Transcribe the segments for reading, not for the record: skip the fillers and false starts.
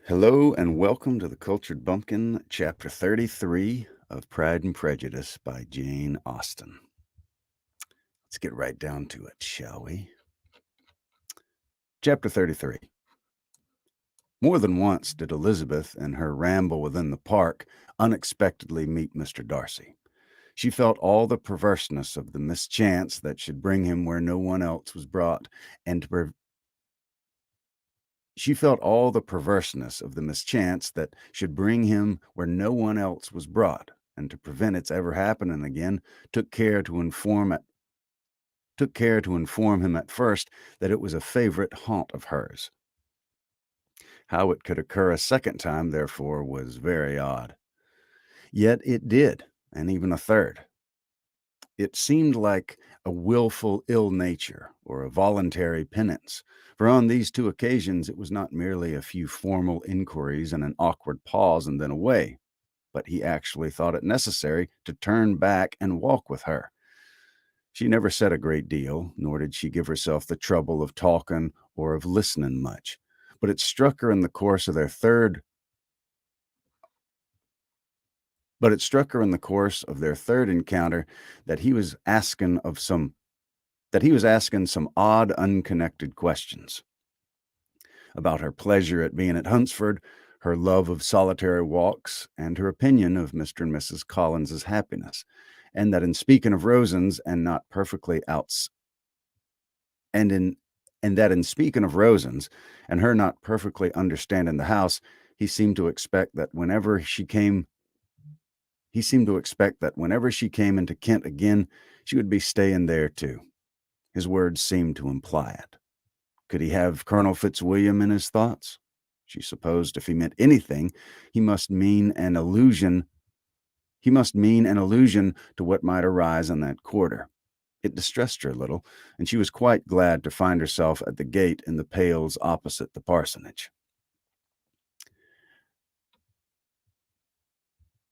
Hello and welcome to the Cultured Bumpkin, Chapter 33 of Pride and Prejudice by Jane Austen. Let's get right down to it, shall we? Chapter 33. More than once did Elizabeth, in her ramble within the park, unexpectedly meet Mr. Darcy. She felt all the perverseness of the mischance that should bring him where no one else was brought, and to She felt all the perverseness of the mischance that should bring him where no one else was brought, and to prevent its ever happening again, took care to inform him at first that it was a favorite haunt of hers. How it could occur a second time, therefore, was very odd. Yet it did, and even a third. It seemed like a willful ill nature or a voluntary penance, for on these two occasions it was not merely a few formal inquiries and an awkward pause and then away, but he actually thought it necessary to turn back and walk with her. She never said a great deal, nor did she give herself the trouble of talking or of listening much, but it struck her in the course of their third encounter that he was asking some odd, unconnected questions about her pleasure at being at Hunsford, her love of solitary walks, and her opinion of Mr. and Mrs. Collins's happiness, and that in speaking of Rosens and not perfectly outs and in speaking of Rosens and her not perfectly understanding the house, he seemed to expect that whenever she came into Kent again, she would be staying there too. His words seemed to imply it. Could he have Colonel Fitzwilliam in his thoughts? She supposed if he meant anything, he must mean an allusion to what might arise in that quarter. It distressed her a little, and she was quite glad to find herself at the gate in the pales opposite the parsonage.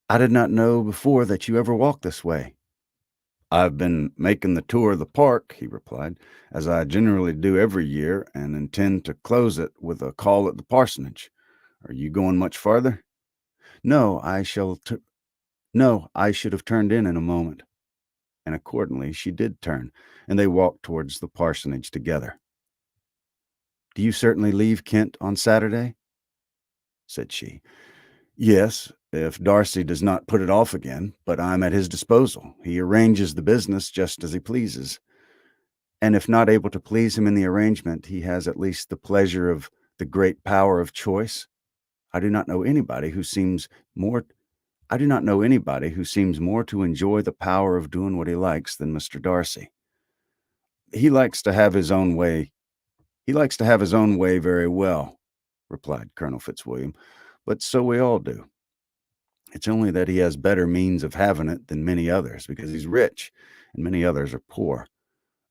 "I did not know before that you ever walked this way." "I've been making the tour of the park," he replied, "as I generally do every year, and intend to close it with a call at the parsonage. Are you going much farther?" "No, I should have turned in a moment." And accordingly she did turn, and they walked towards the parsonage together. "Do you certainly leave Kent on Saturday?" said she. "Yes, if Darcy does not put it off again, but I'm at his disposal. He arranges the business just as he pleases. And if not able to please him in the arrangement, he has at least the pleasure of the great power of choice. I do not know anybody who seems more to enjoy the power of doing what he likes than Mr. Darcy. He likes to have his own way. Very well," replied Colonel Fitzwilliam, "but so we all do. It's only that he has better means of having it than many others, because he's rich, and many others are poor.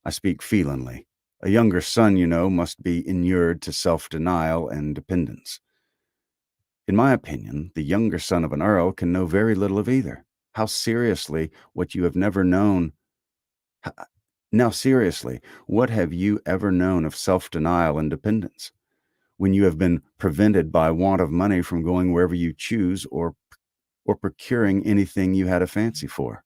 I speak feelingly. A younger son, you know, must be inured to self-denial and dependence. In my opinion, the younger son of an earl can know very little of either. How seriously, what you have never known h- Now seriously, what have you ever known of self-denial and dependence, when you have been prevented by want of money from going wherever you choose or procuring anything you had a fancy for?"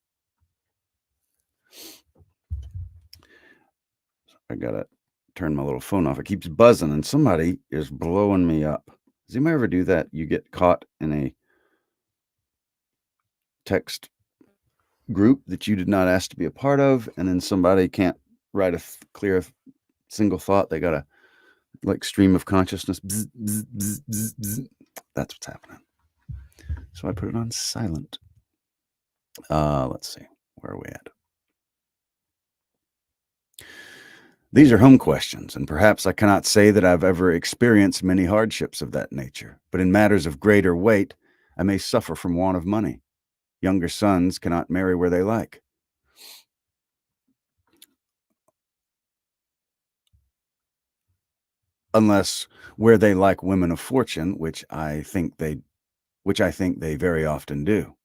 I gotta turn my little phone off. It keeps buzzing and somebody is blowing me up. Does anybody ever do that? You get caught in a text group that you did not ask to be a part of, and then somebody can't write a clear single thought. They got a stream of consciousness. Bzz, bzz, bzz, bzz, bzz. That's what's happening. So I put it on silent. Let's see. Where are we at? These are home questions, and perhaps I cannot say that I've ever experienced many hardships of that nature, but in matters of greater weight, I may suffer from want of money. Younger sons cannot marry where they like. Unless where they like women of fortune, which I think they very often do.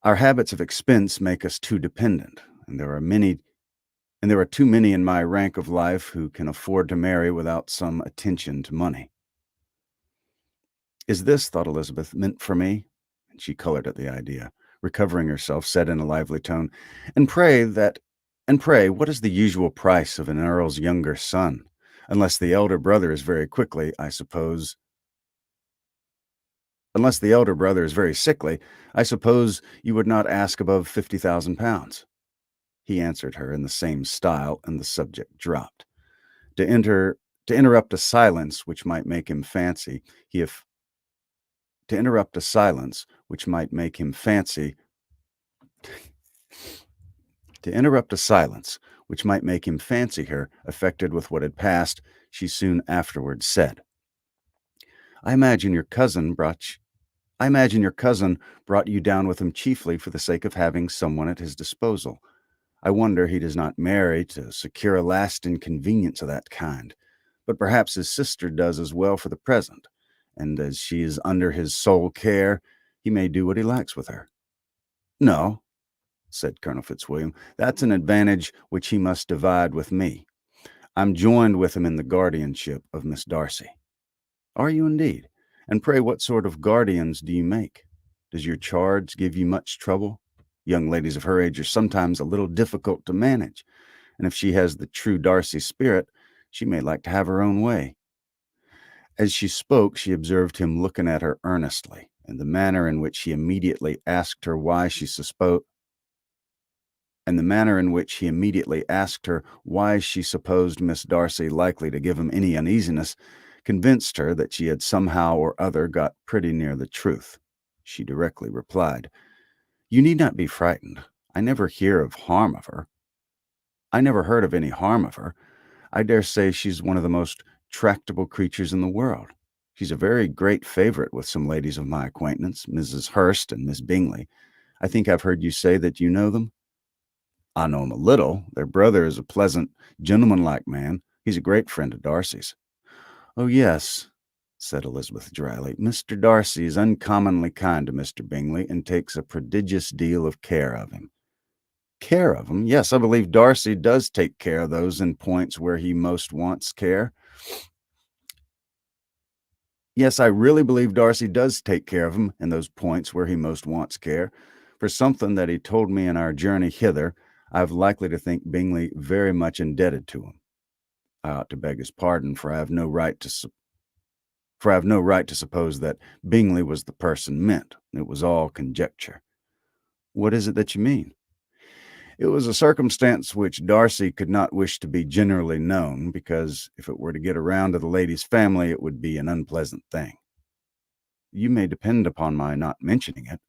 Our habits of expense make us too dependent, and there are too many in my rank of life who can afford to marry without some attention to money. Is this, thought Elizabeth, meant for me? And she colored at the idea. Recovering herself, said in a lively tone, And pray, what is the usual price of an earl's younger son? Unless the elder brother is very quickly, I suppose. Unless the elder brother is very sickly, I suppose you would not ask above £50,000. He answered her in the same style, and the subject dropped. To enter to interrupt a silence which might make him fancy, he if to interrupt a silence which might make him fancy to interrupt a silence which might make him fancy her affected with what had passed, she soon afterwards said, I imagine your cousin brought you down with him chiefly for the sake of having someone at his disposal. I wonder he does not marry to secure a last inconvenience of that kind. But perhaps his sister does as well for the present, and as she is under his sole care, he may do what he likes with her. No, said Colonel Fitzwilliam, that's an advantage which he must divide with me. I'm joined with him in the guardianship of Miss Darcy. Are you indeed? And pray what sort of guardians do you make? Does your charge give you much trouble? Young ladies of her age are sometimes a little difficult to manage, and if she has the true Darcy spirit, she may like to have her own way. As she spoke, she observed him looking at her earnestly, and the manner in which he immediately asked her why she supposed Miss Darcy likely to give him any uneasiness, convinced her that she had somehow or other got pretty near the truth. She directly replied, You need not be frightened. I never heard of any harm of her. I dare say she's one of the most tractable creatures in the world. She's a very great favorite with some ladies of my acquaintance, Mrs. Hurst and Miss Bingley. I think I've heard you say that you know them. I know 'em a little. Their brother is a pleasant, gentlemanlike man. He's a great friend of Darcy's. Oh, yes, said Elizabeth dryly. Mr. Darcy is uncommonly kind to Mr. Bingley and takes a prodigious deal of care of him. Care of him? Yes, I believe Darcy does take care of those in points where he most wants care. Yes, I really believe Darcy does take care of him in those points where he most wants care. For something that he told me in our journey hither, I've likely to think Bingley very much indebted to him. I ought to beg his pardon, for I have no right to suppose that Bingley was the person meant. It was all conjecture. What is it that you mean? It was a circumstance which Darcy could not wish to be generally known, because if it were to get around to the lady's family, it would be an unpleasant thing. You may depend upon my not mentioning it.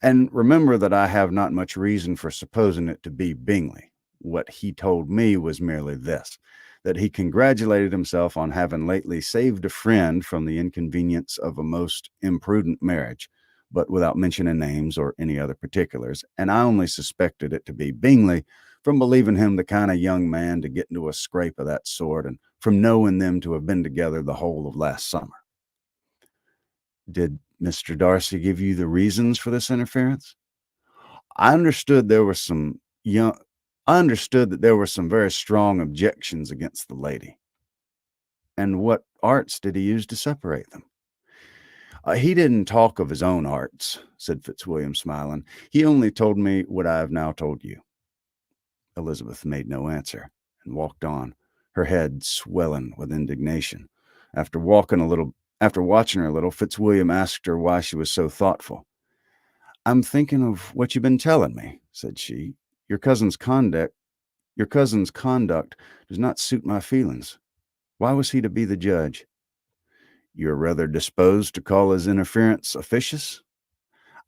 And remember that I have not much reason for supposing it to be Bingley. What he told me was merely this, that he congratulated himself on having lately saved a friend from the inconvenience of a most imprudent marriage, but without mentioning names or any other particulars, and I only suspected it to be Bingley from believing him the kind of young man to get into a scrape of that sort, and from knowing them to have been together the whole of last summer. Did Mr. Darcy give you the reasons for this interference? I understood there were some young I understood that there were some very strong objections against the lady. And what arts did he use to separate them? He didn't talk of his own arts, said Fitzwilliam, smiling. He only told me what I have now told you. Elizabeth made no answer and walked on, her head swelling with indignation. After watching her a little, Fitzwilliam asked her why she was so thoughtful. I'm thinking of what you've been telling me, said she. Your cousin's conduct does not suit my feelings. Why was he to be the judge? You're rather disposed to call his interference officious?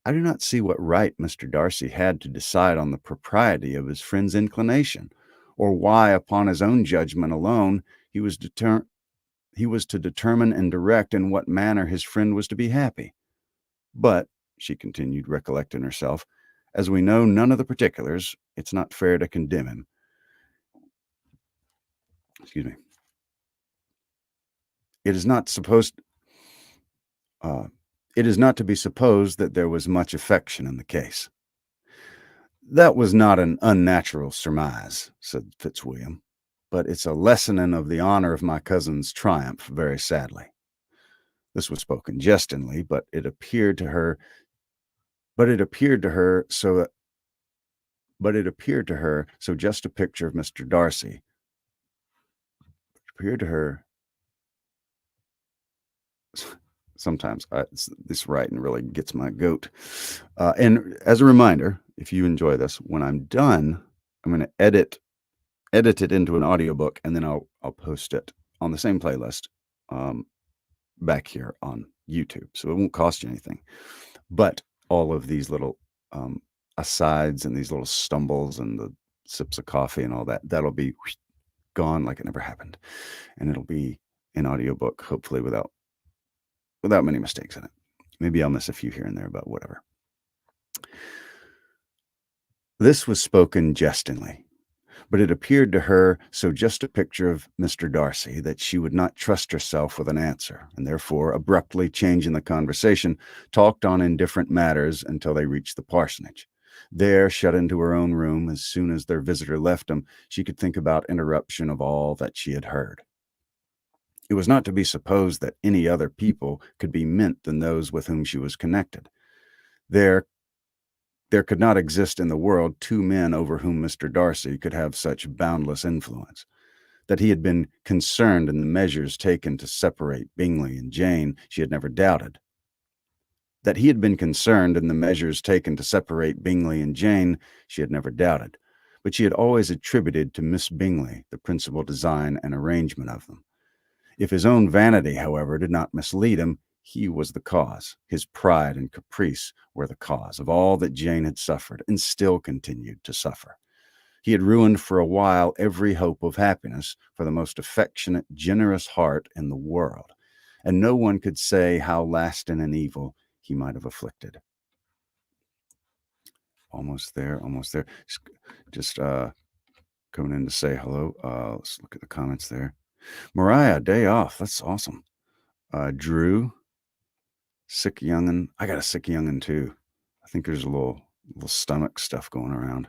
I do not see what right Mr. Darcy had to decide on the propriety of his friend's inclination, or why, upon his own judgment alone, he was to determine and direct in what manner his friend was to be happy. But, she continued, recollecting herself, as we know none of the particulars, it's not fair to condemn him. Excuse me. It is not to be supposed that there was much affection in the case. That was not an unnatural surmise, said Fitzwilliam, but it's a lessening of the honor of my cousin's triumph, very sadly. This was spoken jestingly, but it appeared to her so just a picture of Mr. Darcy. It appeared to her sometimes this writing really gets my goat. And as a reminder, if you enjoy this, when I'm done, I'm going to edit it into an audiobook, and then I'll post it on the same playlist back here on YouTube. So it won't cost you anything. But all of these little asides and these little stumbles and the sips of coffee and all that, that'll be gone like it never happened. And it'll be an audiobook, hopefully without many mistakes in it. Maybe I'll miss a few here and there, but whatever. This was spoken jestingly, but it appeared to her so just a picture of Mr. Darcy that she would not trust herself with an answer, and therefore, abruptly changing the conversation, talked on indifferent matters until they reached the parsonage. There, shut into her own room, as soon as their visitor left them, she could think about interruption of all that she had heard. It was not to be supposed that any other people could be meant than those with whom she was connected. There could not exist in the world two men over whom Mr. Darcy could have such boundless influence. That he had been concerned in the measures taken to separate Bingley and Jane, she had never doubted. That he had been concerned in the measures taken to separate Bingley and Jane, she had never doubted. But she had always attributed to Miss Bingley the principal design and arrangement of them. If his own vanity, however, did not mislead him, he was the cause. His pride and caprice were the cause of all that Jane had suffered and still continued to suffer. He had ruined for a while every hope of happiness for the most affectionate, generous heart in the world, and no one could say how lasting an evil he might have afflicted. Almost there. Just coming in to say hello. Let's look at the comments there. Mariah, day off. That's awesome. Drew, sick youngin'. I got a sick youngin' too. I think there's a little stomach stuff going around.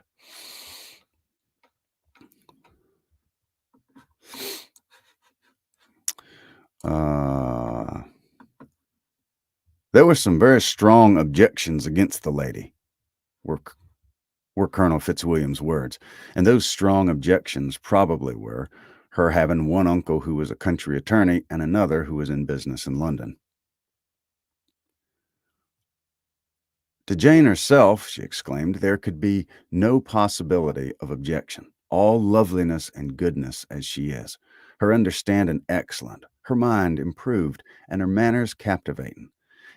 There were some very strong objections against the lady, were Colonel Fitzwilliam's words, and those strong objections probably were her having one uncle who was a country attorney and another who was in business in London. To Jane herself, she exclaimed, there could be no possibility of objection. All loveliness and goodness as she is, her understanding excellent, her mind improved, and her manners captivating.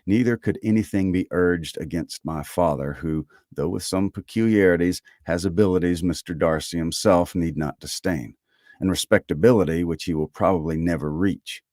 Neither could anything be urged against my father, who, though with some peculiarities, has abilities Mr. Darcy himself need not disdain, and respectability which he will probably never reach.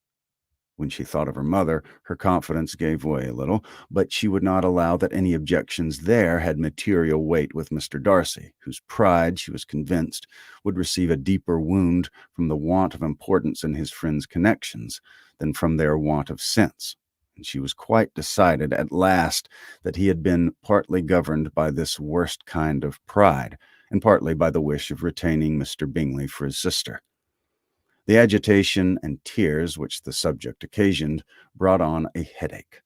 When she thought of her mother, her confidence gave way a little, but she would not allow that any objections there had material weight with Mr. Darcy, whose pride, she was convinced, would receive a deeper wound from the want of importance in his friends' connections than from their want of sense. And she was quite decided at last that he had been partly governed by this worst kind of pride, and partly by the wish of retaining Mr. Bingley for his sister. The agitation and tears which the subject occasioned brought on a headache,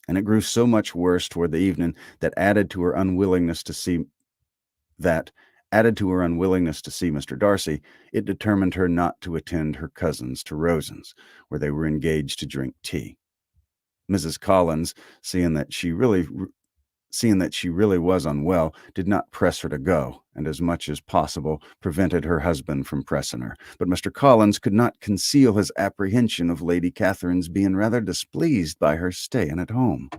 and it grew so much worse toward the evening that added to her unwillingness to see Mr. Darcy, it determined her not to attend her cousins to Rosen's, where they were engaged to drink tea. Mrs. Collins, seeing that she really was unwell, did not press her to go, and as much as possible prevented her husband from pressing her. But Mr. Collins could not conceal his apprehension of Lady Catherine's being rather displeased by her staying at home.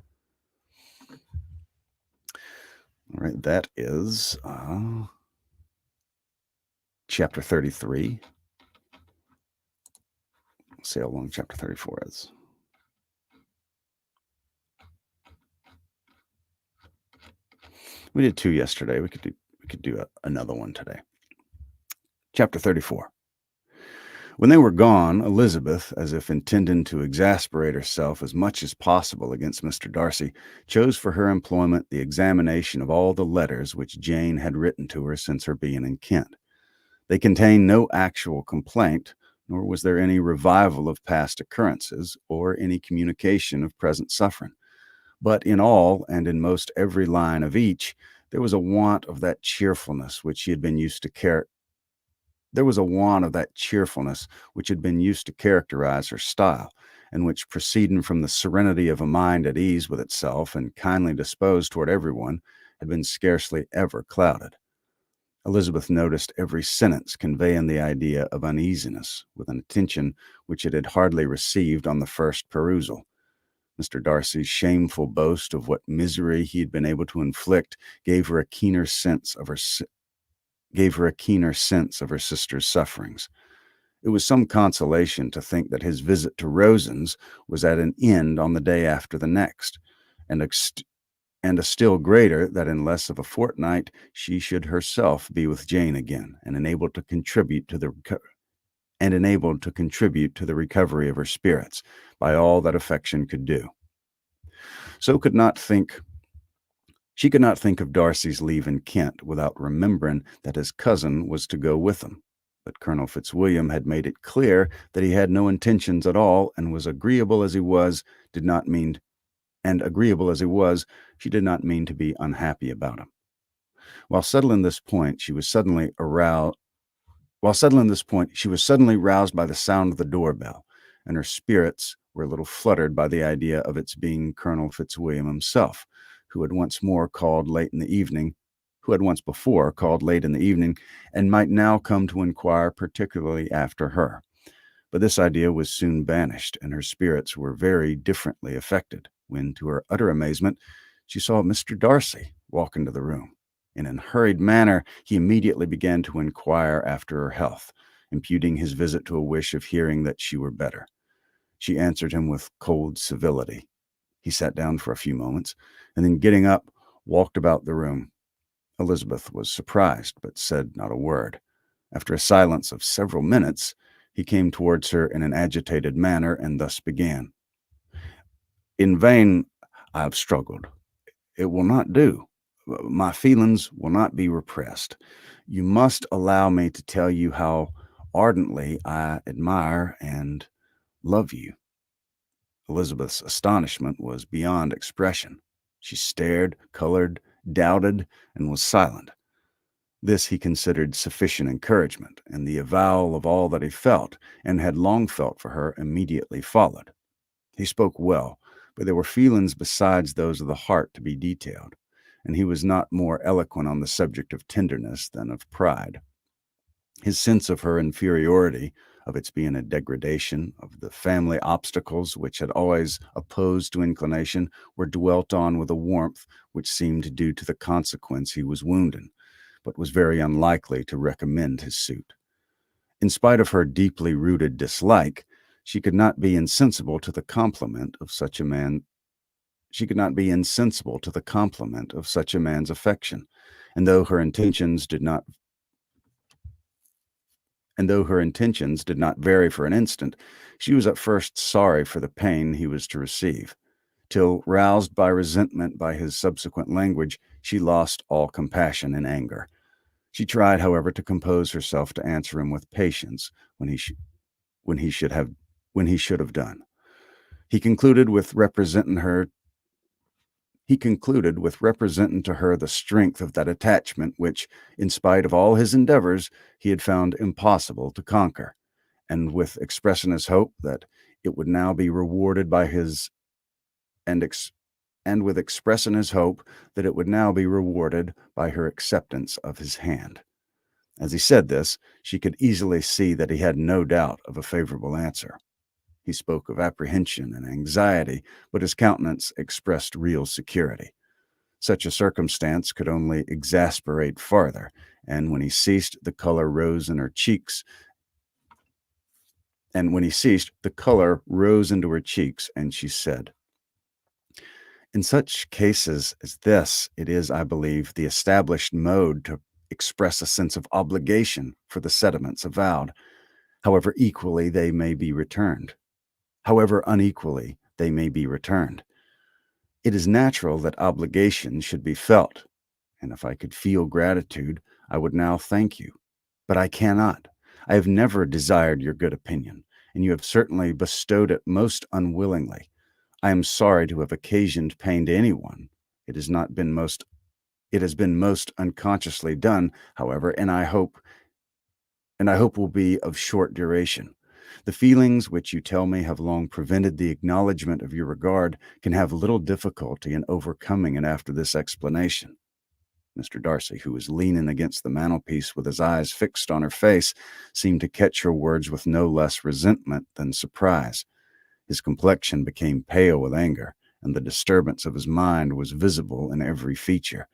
All right, that is chapter 33. Let's see how long chapter 34 is. We did 2 yesterday. We could do another one today. Chapter 34. When they were gone, Elizabeth, as if intending to exasperate herself as much as possible against Mr. Darcy, chose for her employment the examination of all the letters which Jane had written to her since her being in Kent. They contained no actual complaint, nor was there any revival of past occurrences or any communication of present suffering. But in all and in most every line of each, there was a want of that cheerfulness which he had been used to there was a want of that cheerfulness which had been used to characterize her style, and which, proceeding from the serenity of a mind at ease with itself and kindly disposed toward everyone, had been scarcely ever clouded. Elizabeth noticed every sentence conveying the idea of uneasiness, with an attention which it had hardly received on the first perusal. Mr. Darcy's shameful boast of what misery he had been able to inflict gave her a keener sense of her sister's sufferings. It was some consolation to think that his visit to Rosen's was at an end on the day after the next, and a still greater that in less of a fortnight she should herself be with Jane again, and enabled to contribute to the recovery of her spirits by all that affection could do. She could not think of Darcy's leave in Kent without remembering that his cousin was to go with him. But Colonel Fitzwilliam had made it clear that he had no intentions at all, and agreeable as he was, she did not mean to be unhappy about him. While settling this point, she was suddenly roused by the sound of the doorbell, and her spirits were a little fluttered by the idea of its being Colonel Fitzwilliam himself, who had once before called late in the evening, and might now come to inquire particularly after her. But this idea was soon banished, and her spirits were very differently affected, when, to her utter amazement, she saw Mr. Darcy walk into the room. In a hurried manner, he immediately began to inquire after her health, imputing his visit to a wish of hearing that she were better. She answered him with cold civility. He sat down for a few moments, and then getting up, walked about the room. Elizabeth was surprised, but said not a word. After a silence of several minutes, he came towards her in an agitated manner, and thus began. "In vain I have struggled. It will not do. My feelings will not be repressed. You must allow me to tell you how ardently I admire and love you." Elizabeth's astonishment was beyond expression. She stared, colored, doubted, and was silent. This he considered sufficient encouragement, and the avowal of all that he felt and had long felt for her immediately followed. He spoke well, but there were feelings besides those of the heart to be detailed, and he was not more eloquent on the subject of tenderness than of pride. His sense of her inferiority, of its being a degradation, of the family obstacles which had always opposed to inclination, were dwelt on with a warmth which seemed due to the consequence he was wounding, but was very unlikely to recommend his suit. In spite of her deeply rooted dislike, she could not be insensible to the compliment of such a man's affection, and though her intentions did not vary for an instant, she was at first sorry for the pain he was to receive, till, roused by resentment by his subsequent language, she lost all compassion in anger. She tried, however, to compose herself to answer him with patience when he should have done. He concluded with representing to her the strength of that attachment which, in spite of all his endeavors, he had found impossible to conquer, and with expressing his hope that it would now be rewarded by her acceptance of his hand. As he said this, she could easily see that he had no doubt of a favorable answer. He spoke of apprehension and anxiety, but his countenance expressed real security. Such a circumstance could only exasperate farther, and when he ceased, the color rose into her cheeks, and she said, "In such cases as this, it is, I believe, the established mode to express a sense of obligation for the sentiments avowed, however unequally they may be returned. It is natural that obligation should be felt, and if I could feel gratitude, I would now thank you. But I cannot. I have never desired your good opinion, and you have certainly bestowed it most unwillingly. I am sorry to have occasioned pain to anyone. It has not been most it has been most unconsciously done, however, and I hope will be of short duration. The feelings which you tell me have long prevented the acknowledgment of your regard can have little difficulty in overcoming it after this explanation. Mr. Darcy, who was leaning against the mantelpiece with his eyes fixed on her face, seemed to catch her words with no less resentment than surprise. His complexion became pale with anger, and the disturbance of his mind was visible in every feature.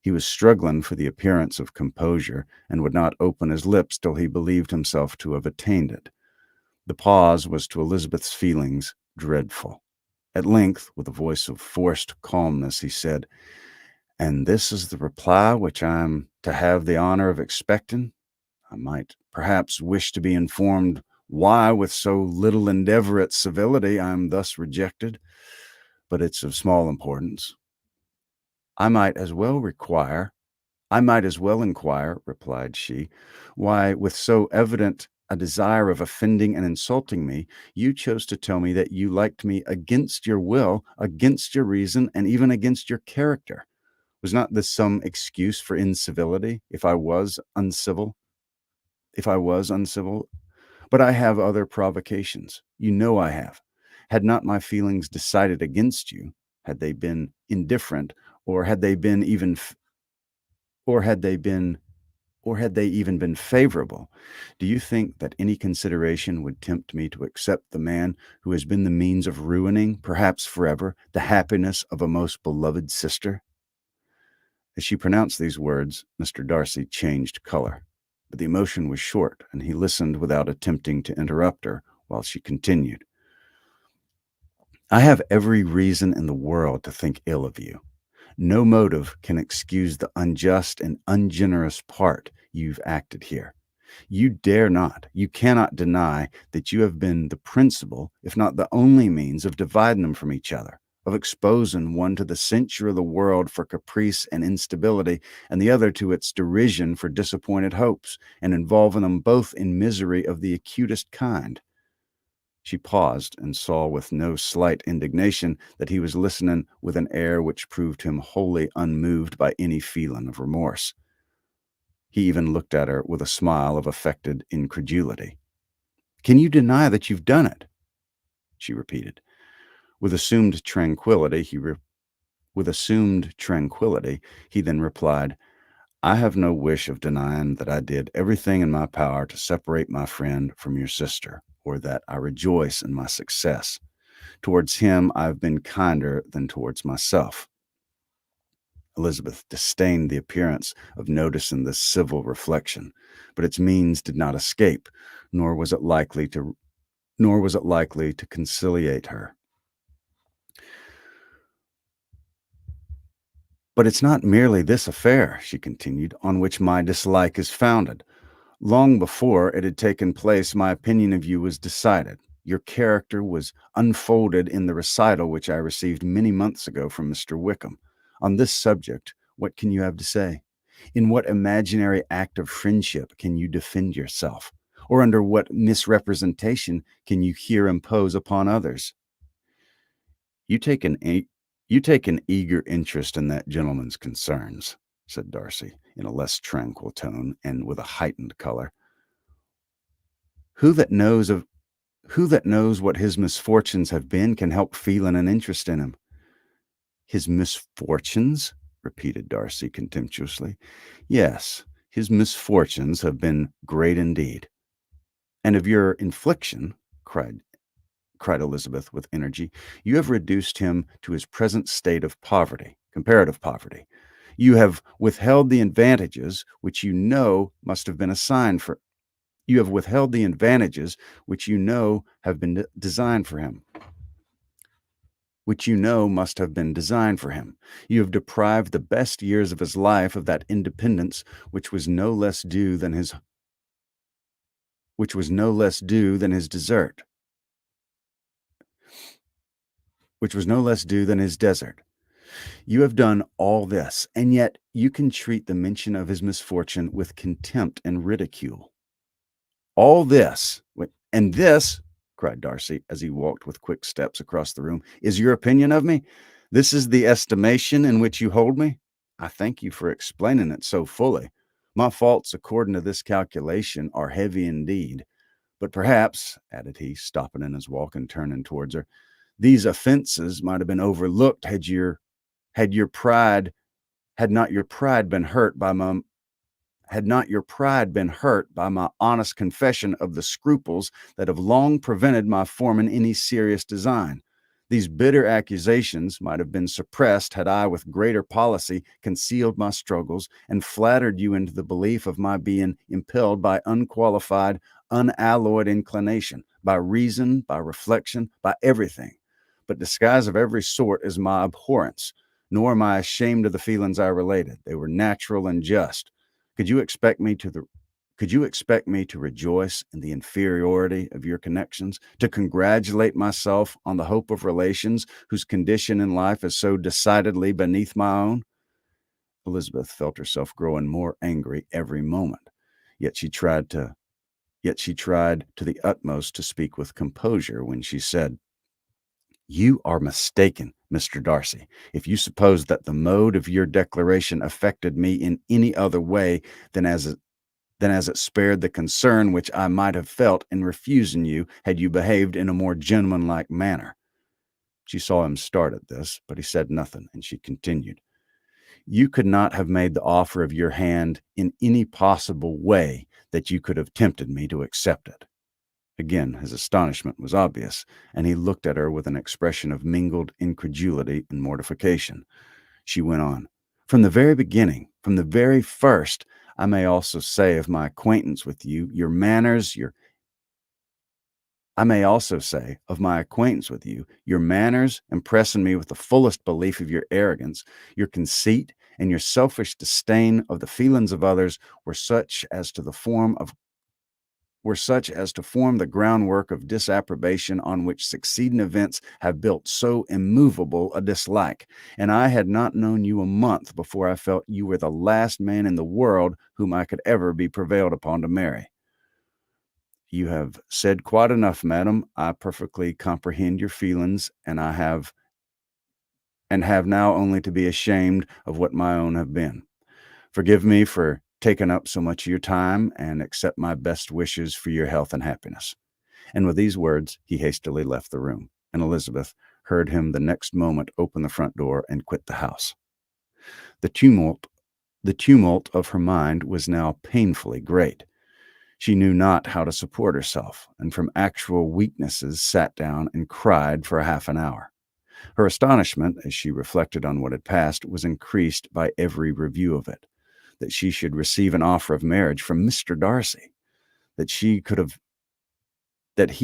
He was struggling for the appearance of composure, and would not open his lips till he believed himself to have attained it. The pause was to Elizabeth's feelings dreadful. At length, with a voice of forced calmness, he said, "And this is the reply which I am to have the honor of expecting? I might perhaps wish to be informed why, with so little endeavor at civility, I am thus rejected, but it's of small importance. I might as well require I might as well inquire," replied she, "why, with so evident a desire of offending and insulting me, you chose to tell me that you liked me against your will, against your reason, and even against your character. Was not this some excuse for incivility, if I was uncivil? But I have other provocations. You know I have. Had not my feelings decided against you, had they been indifferent, or had they been even, or had they been or had they even been favorable, do you think that any consideration would tempt me to accept the man who has been the means of ruining, perhaps forever, the happiness of a most beloved sister?" As she pronounced these words, Mr. Darcy changed color, but the emotion was short, and he listened without attempting to interrupt her while she continued. "I have every reason in the world to think ill of you. No motive can excuse the unjust and ungenerous part you've acted here. You cannot deny that you have been the principal, if not the only means of dividing them from each other, of exposing one to the censure of the world for caprice and instability, and the other to its derision for disappointed hopes, and involving them both in misery of the acutest kind." She paused, and saw with no slight indignation that he was listening with an air which proved him wholly unmoved by any feeling of remorse. He even looked at her with a smile of affected incredulity. "Can you deny that you've done it?" she repeated. With assumed tranquillity, he then replied, "I have no wish of denying that I did everything in my power to separate my friend from your sister, or that I rejoice in my success. Towards him I have been kinder than towards myself." Elizabeth disdained the appearance of noticing this civil reflection, but its means did not escape, nor was it likely to conciliate her. "But it's not merely this affair," she continued, "on which my dislike is founded. Long before it had taken place, my opinion of you was decided. Your character was unfolded in the recital which I received many months ago from Mr. Wickham. On this subject, what can you have to say? In what imaginary act of friendship can you defend yourself? Or under what misrepresentation can you here impose upon others?" "You take an e- you take an eager interest in that gentleman's concerns," said Darcy, in a less tranquil tone and with a heightened color. Who that knows of Who that knows what his misfortunes have been can help feeling an interest in him?" "His misfortunes?" repeated Darcy contemptuously. "Yes, his misfortunes have been great indeed." "And of your infliction," cried Elizabeth with energy, "you have reduced him to his present state of poverty, comparative poverty. You have withheld the advantages which you know must have been assigned for you have withheld the advantages which you know have been designed for him, which you know must have been designed for him. You have deprived the best years of his life of that independence which was no less due than his desert, which was no less due than his desert. You have done all this, and yet you can treat the mention of his misfortune with contempt and ridicule. All this, and this, cried Darcy, as he walked with quick steps across the room, is your opinion of me? This is the estimation in which you hold me? I thank you for explaining it so fully. My faults, according to this calculation, are heavy indeed. But perhaps, added he, stopping in his walk and turning towards her, these offences might have been overlooked had your pride had not your pride been hurt by my had not your pride been hurt by my honest confession of the scruples that have long prevented my forming any serious design. These bitter accusations might have been suppressed had I, with greater policy, concealed my struggles and flattered you into the belief of my being impelled by unqualified, unalloyed inclination, by reason, by reflection, by everything. But disguise of every sort is my abhorrence, nor am I ashamed of the feelings I related. They were natural and just. Could you expect me to rejoice in the inferiority of your connections, to congratulate myself on the hope of relations whose condition in life is so decidedly beneath my own? Elizabeth felt herself growing more angry every moment, yet she tried to the utmost to speak with composure when she said, "You are mistaken, Mr. Darcy, if you suppose that the mode of your declaration affected me in any other way than as it spared the concern which I might have felt in refusing you had you behaved in a more gentlemanlike manner." She saw him start at this, but he said nothing, and she continued, "You could not have made the offer of your hand in any possible way that you could have tempted me to accept it." Again, his astonishment was obvious, and he looked at her with an expression of mingled incredulity and mortification. She went on, "From the very beginning, from the very first, I may also say of my acquaintance with you, your manners, impressing me with the fullest belief of your arrogance, your conceit, and your selfish disdain of the feelings of others were such as to form the groundwork of disapprobation on which succeeding events have built so immovable a dislike, and I had not known you a month before I felt you were the last man in the world whom I could ever be prevailed upon to marry." "You have said quite enough, madam. I perfectly comprehend your feelings, and have now only to be ashamed of what my own have been. Forgive me for taking up so much of your time, and accept my best wishes for your health and happiness." And with these words, he hastily left the room, and Elizabeth heard him the next moment open the front door and quit the house. The tumult of her mind was now painfully great. She knew not how to support herself, and from actual weaknesses sat down and cried for half an hour. Her astonishment, as she reflected on what had passed, was increased by every review of it. That she should receive an offer of marriage from Mr. Darcy, that he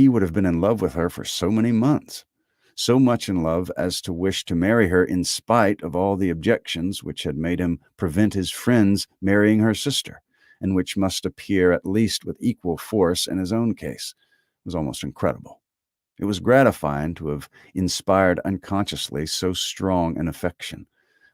would have been in love with her for so many months, so much in love as to wish to marry her in spite of all the objections which had made him prevent his friends marrying her sister, and which must appear at least with equal force in his own case, was almost incredible. It was gratifying to have inspired unconsciously so strong an affection,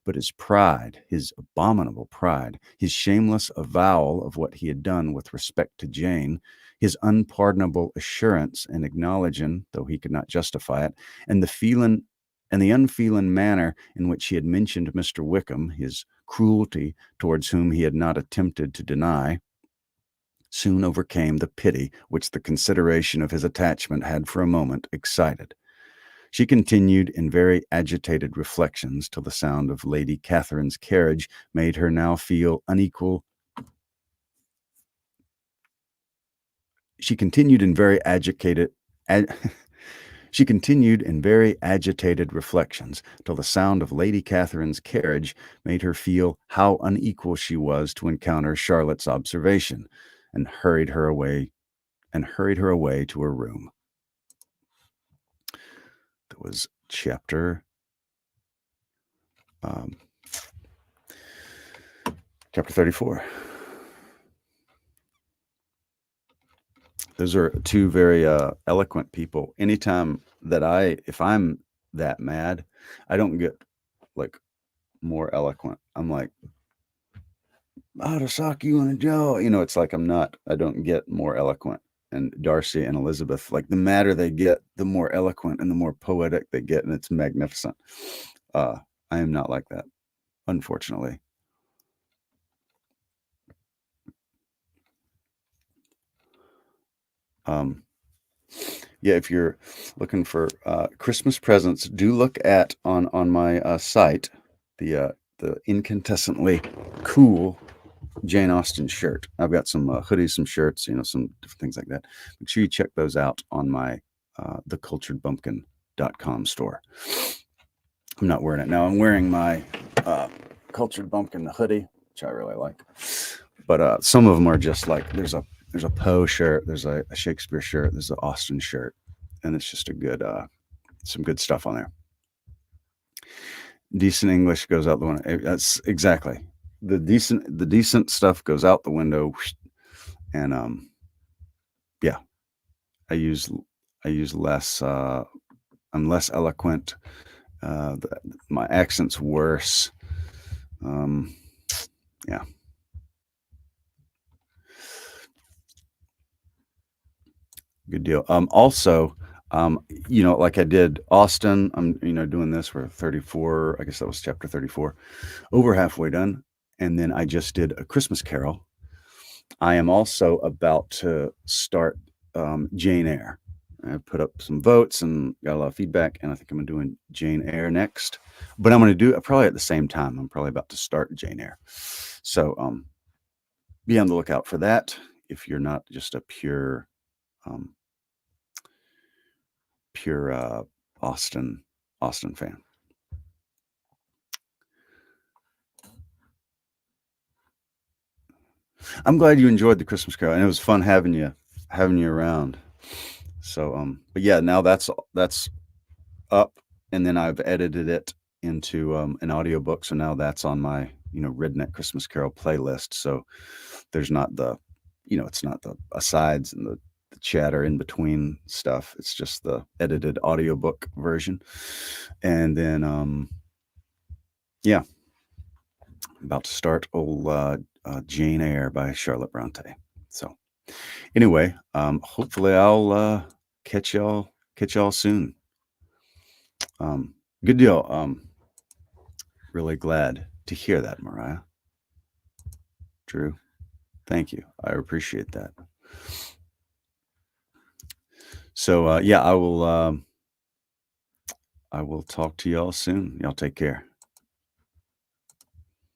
but his pride, his abominable pride, his shameless avowal of what he had done with respect to Jane, his unpardonable assurance in acknowledging, though he could not justify it, and the unfeeling manner in which he had mentioned Mr. Wickham, his cruelty towards whom he had not attempted to deny, soon overcame the pity which the consideration of his attachment had for a moment excited. She continued in very agitated reflections till the sound of Lady Catherine's carriage made her now feel unequal. She continued in very agitated reflections till the sound of Lady Catherine's carriage made her feel how unequal she was to encounter Charlotte's observation, and hurried her away to her room. That was chapter 34. Those are two very eloquent people. Anytime that if I'm that mad, I don't get like more eloquent. I'm like, "I'll sock you in the jaw." It's like I don't get more eloquent. and Darcy and Elizabeth, like the madder they get, the more eloquent and the more poetic they get, and it's magnificent. I am not like that, unfortunately. Yeah, if you're looking for Christmas presents, do look at on my site the incandescently cool Jane Austen shirt. I've got some hoodies, some shirts, some different things like that. Make sure you check those out on my theculturedbumpkin.com store. I'm not wearing it now. I'm wearing my Cultured Bumpkin hoodie, which I really like. But some of them are just like there's a Poe shirt, there's a Shakespeare shirt, there's an Austen shirt, and it's just a good some good stuff on there. Decent English goes out the window. That's exactly the decent stuff goes out the window, and yeah, I use less. I'm less eloquent. My accent's worse. Yeah. Good deal. Also, like I did Austen, I'm, doing this. We're 34. I guess that was chapter 34, over halfway done. And then I just did A Christmas Carol. I am also about to start Jane Eyre. I put up some votes and got a lot of feedback, and I think I'm doing Jane Eyre next. But I'm going to do it probably at the same time. I'm probably about to start Jane Eyre. So be on the lookout for that if you're not just a pure Austen fan. I'm glad you enjoyed the Christmas Carol, and it was fun having you around. So but yeah, now that's up, and then I've edited it into an audiobook, so now that's on my Redneck Christmas Carol playlist. So there's not the it's not the asides and the chatter in between stuff. It's just the edited audiobook version. And then yeah, I'm about to start old Jane Eyre by Charlotte Bronte. So anyway, hopefully I'll catch y'all soon. Good deal. Really glad to hear that, Mariah. Drew, thank you. I appreciate that. So yeah, I will talk to y'all soon. Y'all take care.